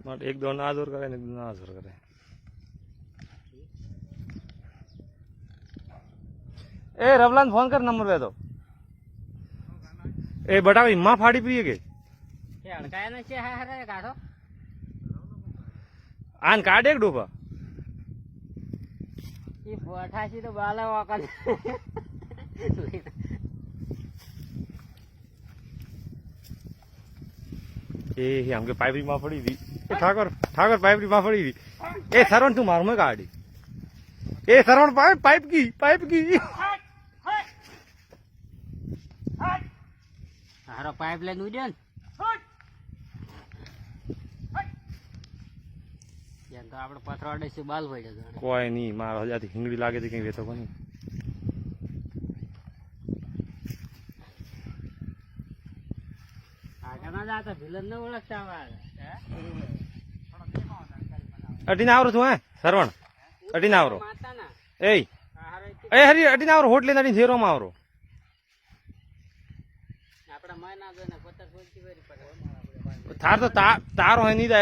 एक दो ना जोर करे, एक दो ना जोर करे। ए रवलान फोन कर नंबर पे तो ए बटा भाई मां फाड़ी पी के अड़काया ना चे हारे काढो आन काढ एक डोबा ये बोठाशी तो बाला वाकल ए हमके पाइप री मां पड़ी थी ठाकर ठाकर पाइप री मां पड़ी थी। ए सरवण तू मार में गाड़ी ए सरवण पाइप की हारो पाइप लाइन उड्यो ने यार तो આપણે પથરાડે છે બાલ પડ્યો છે કોઈ નહીં માર હજાથી હિંગડી લાગે તો કઈ વેતો કોની આગળ ના જાતા વિલન ને ઓળખતા આવે અટીને આવરો તું હે સરવણ અટીને આવરો માતા ના એ એ હરી અટીને આવરો હોટ લઈને અટીને ઝેરો માં આવરો આપડા મય ના જોને પતર બોલતી વેરી પડે થાર તો તારો હે નહીં